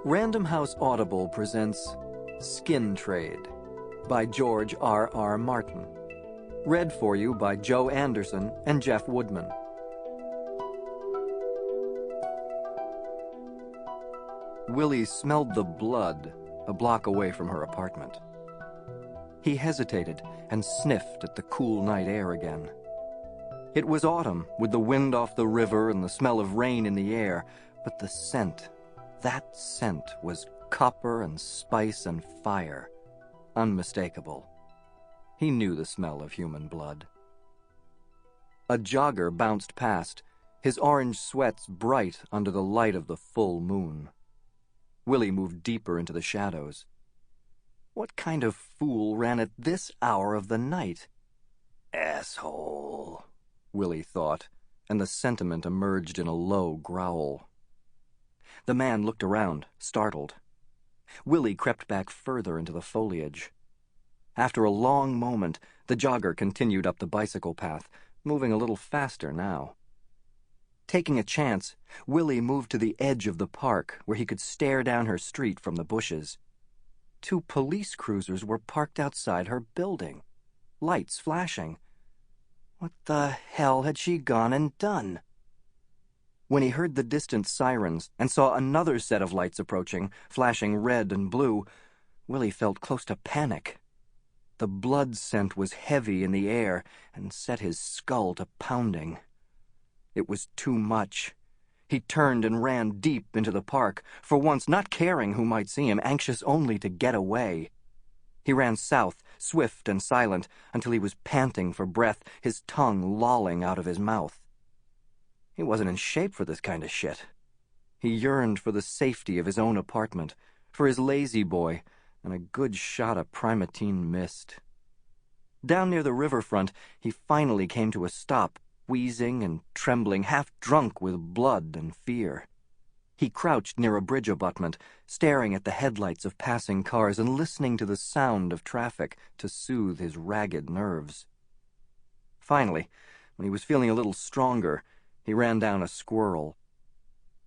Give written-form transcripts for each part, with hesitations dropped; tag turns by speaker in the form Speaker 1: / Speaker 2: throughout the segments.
Speaker 1: Random House Audible presents Skin Trade by George R.R. Martin. Read for you by Joe Anderson and Jeff Woodman. Willie smelled the blood a block away from her apartment. He hesitated and sniffed at the cool night air again. It was autumn, with the wind off the river and the smell of rain in the air, but the scent, that scent was copper and spice and fire, unmistakable. He knew the smell of human blood. A jogger bounced past, his orange sweats bright under the light of the full moon. Willie moved deeper into the shadows. What kind of fool ran at this hour of the night? Asshole, Willie thought, and the sentiment emerged in a low growl. The man looked around, startled. Willie crept back further into the foliage. After a long moment, the jogger continued up the bicycle path, moving a little faster now. Taking a chance, Willie moved to the edge of the park where he could stare down her street from the bushes. 2 police cruisers were parked outside her building, lights flashing. What the hell had she gone and done? When he heard the distant sirens and saw another set of lights approaching, flashing red and blue, Willie felt close to panic. The blood scent was heavy in the air and set his skull to pounding. It was too much. He turned and ran deep into the park, for once not caring who might see him, anxious only to get away. He ran south, swift and silent, until he was panting for breath, his tongue lolling out of his mouth. He wasn't in shape for this kind of shit. He yearned for the safety of his own apartment, for his lazy boy, and a good shot of primatine mist. Down near the riverfront, he finally came to a stop, wheezing and trembling, half drunk with blood and fear. He crouched near a bridge abutment, staring at the headlights of passing cars and listening to the sound of traffic to soothe his ragged nerves. Finally, when he was feeling a little stronger, he ran down a squirrel.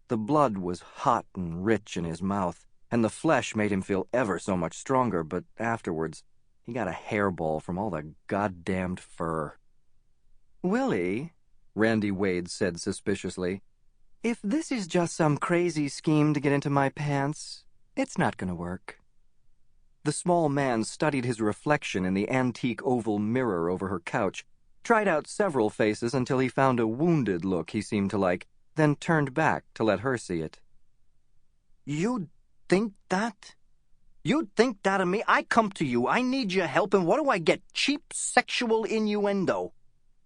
Speaker 1: The blood was hot and rich in his mouth, and the flesh made him feel ever so much stronger, but afterwards he got a hairball from all the goddamned fur. "Willie," Randi Wade said suspiciously, "if this is just some crazy scheme to get into my pants, it's not going to work." The small man studied his reflection in the antique oval mirror over her couch, tried out several faces until he found a wounded look he seemed to like, then turned back to let her see it. "You'd think that? You'd think that of me? I come to you, I need your help, and what do I get? Cheap sexual innuendo.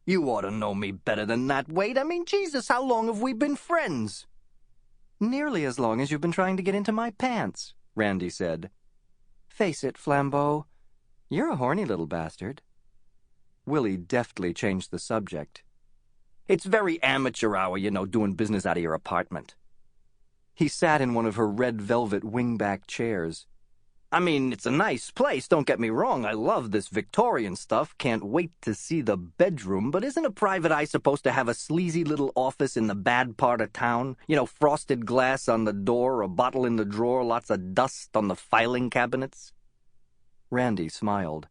Speaker 1: You ought to know me better than that, Wade. I mean, Jesus, how long have we been friends?" "Nearly as long as you've been trying to get into my pants," Randi said. "Face it, Flambeau, you're a horny little bastard." Willie deftly changed the subject. "It's very amateur hour, doing business out of your apartment." He sat in one of her red velvet wingback chairs. "I mean, it's a nice place, don't get me wrong. I love this Victorian stuff, can't wait to see the bedroom, but isn't a private eye supposed to have a sleazy little office in the bad part of town? Frosted glass on the door, a bottle in the drawer, lots of dust on the filing cabinets?" Randi smiled.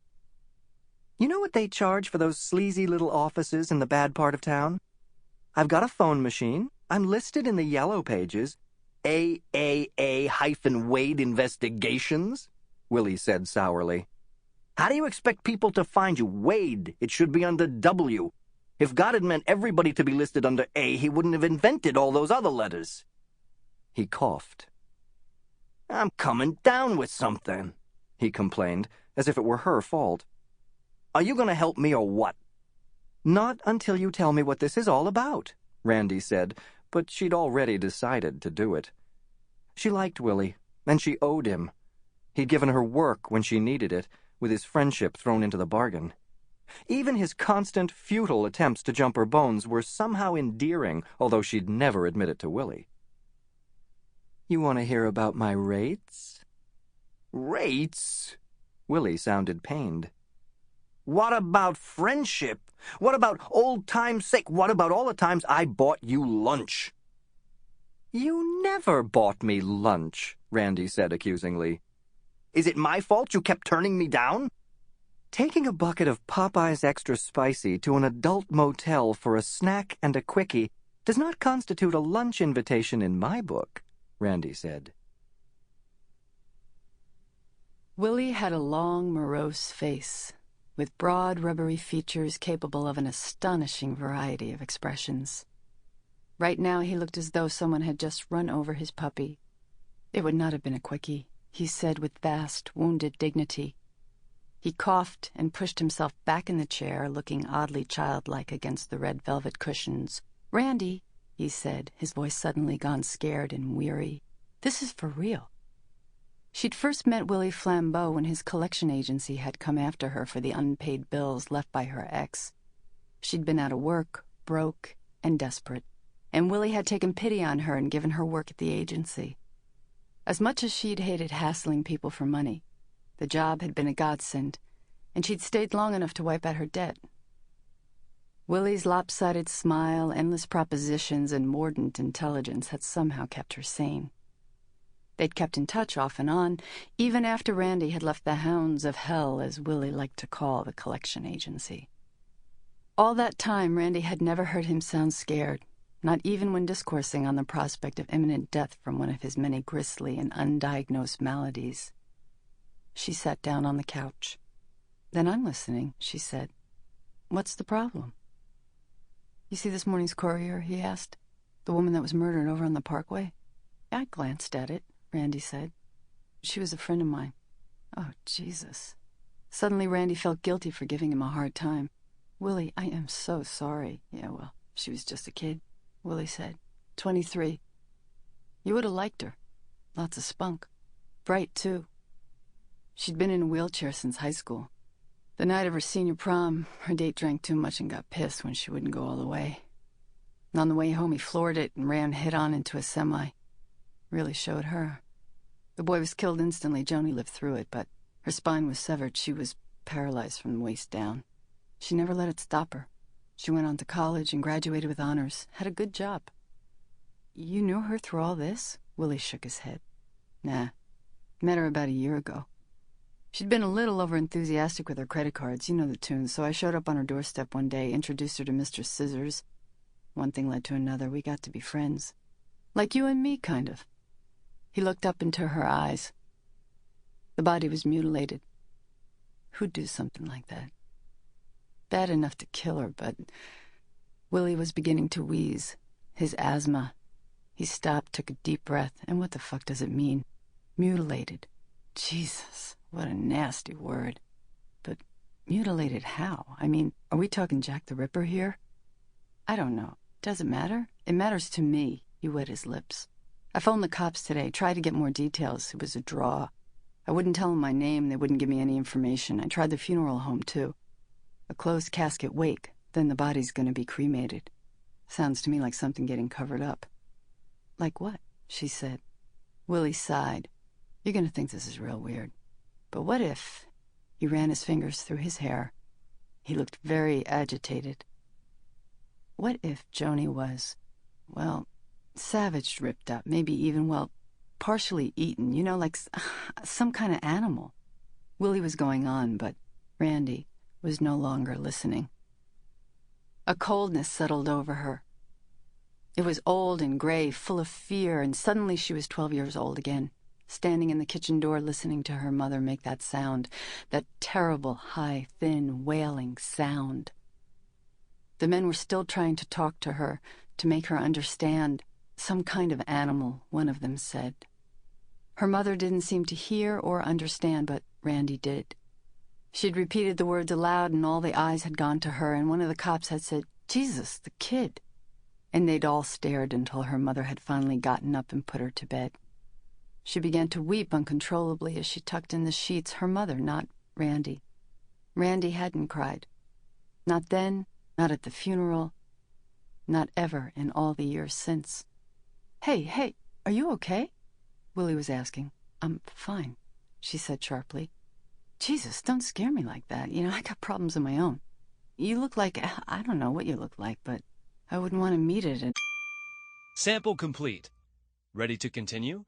Speaker 1: "You know what they charge for those sleazy little offices in the bad part of town? I've got a phone machine. I'm listed in the yellow pages. AAA-Wade Investigations," Willie said sourly. "How do you expect people to find you? Wade, it should be under W. If God had meant everybody to be listed under A, he wouldn't have invented all those other letters." He coughed. "I'm coming down with something," he complained, as if it were her fault. "Are you going to help me or what?" "Not until you tell me what this is all about," Randi said, but she'd already decided to do it. She liked Willie, and she owed him. He'd given her work when she needed it, with his friendship thrown into the bargain. Even his constant, futile attempts to jump her bones were somehow endearing, although she'd never admit it to Willie. "You want to hear about my rates?" "Rates?" Willie sounded pained. What about friendship? What about old time's sake? What about all the times I bought you lunch? You never bought me lunch, Randi said accusingly. Is it my fault you kept turning me down? Taking a bucket of Popeye's Extra Spicy to an adult motel for a snack and a quickie does not constitute a lunch invitation in my book, Randi said.
Speaker 2: Willie had a long, morose face, with broad, rubbery features capable of an astonishing variety of expressions. Right now he looked as though someone had just run over his puppy. It would not have been a quickie, he said with vast, wounded dignity. He coughed and pushed himself back in the chair, looking oddly childlike against the red velvet cushions. "Randi," he said, his voice suddenly gone scared and weary, "this is for real." She'd first met Willie Flambeau when his collection agency had come after her for the unpaid bills left by her ex. She'd been out of work, broke, and desperate, and Willie had taken pity on her and given her work at the agency. As much as she'd hated hassling people for money, the job had been a godsend, and she'd stayed long enough to wipe out her debt. Willie's lopsided smile, endless propositions, and mordant intelligence had somehow kept her sane. They'd kept in touch off and on, even after Randi had left the hounds of hell, as Willie liked to call the collection agency. All that time, Randi had never heard him sound scared, not even when discoursing on the prospect of imminent death from one of his many grisly and undiagnosed maladies. She sat down on the couch. "Then I'm listening," she said. "What's the problem?" "You see this morning's Courier?" he asked. "The woman that was murdered over on the Parkway?" "I glanced at it," Randi said. "She was a friend of mine." Oh, Jesus. Suddenly Randi felt guilty for giving him a hard time. "Willie, I am so sorry." "Yeah, well, she was just a kid," Willie said. 23. "You would have liked her. Lots of spunk. Bright, too. She'd been in a wheelchair since high school. The night of her senior prom, her date drank too much and got pissed when she wouldn't go all the way. And on the way home, he floored it and ran head-on into a semi. Really showed her. The boy was killed instantly. Joni lived through it, but her spine was severed. She was paralyzed from the waist down. She never let it stop her. She went on to college and graduated with honors. Had a good job." "You knew her through all this?" Willie shook his head. "Nah. Met her about a year ago. She'd been a little over-enthusiastic with her credit cards, you know the tune, so I showed up on her doorstep one day, introduced her to Mr. Scissors. One thing led to another. We got to be friends. Like you and me, kind of." He looked up into her eyes. The body was mutilated. Who'd do something like that? Bad enough to kill her, but... Willie was beginning to wheeze. His asthma. He stopped, took a deep breath. And what the fuck does it mean? Mutilated. Jesus, what a nasty word. But mutilated how? I mean, are we talking Jack the Ripper here? I don't know. Does it matter? It matters to me. He wet his lips. I phoned the cops today, tried to get more details. It was a draw. I wouldn't tell them my name. They wouldn't give me any information. I tried the funeral home, too. A closed casket wake, then the body's going to be cremated. Sounds to me like something getting covered up. "Like what?" she said. Willie sighed. "You're going to think this is real weird. But what if..." He ran his fingers through his hair. He looked very agitated. "What if Joni was, well, savaged, ripped up, maybe even, well, partially eaten, you know, like some kind of animal?" Willie was going on, but Randi was no longer listening. A coldness settled over her. It was old and gray, full of fear, and suddenly she was 12 years old again, standing in the kitchen door listening to her mother make that sound, that terrible, high, thin, wailing sound. The men were still trying to talk to her, to make her understand. "Some kind of animal," one of them said. Her mother didn't seem to hear or understand, but Randi did. She'd repeated the words aloud, and all the eyes had gone to her, and one of the cops had said, "Jesus, the kid." And they'd all stared until her mother had finally gotten up and put her to bed. She began to weep uncontrollably as she tucked in the sheets. Her mother, not Randi. Randi hadn't cried. Not then, not at the funeral, not ever in all the years since. Hey, are you okay?" Willie was asking. "I'm fine," she said sharply. Jesus, don't scare me like that. You know, I got problems of my own. You look like, I don't know what you look like, but I wouldn't want to meet it.
Speaker 3: Sample complete. Ready to continue?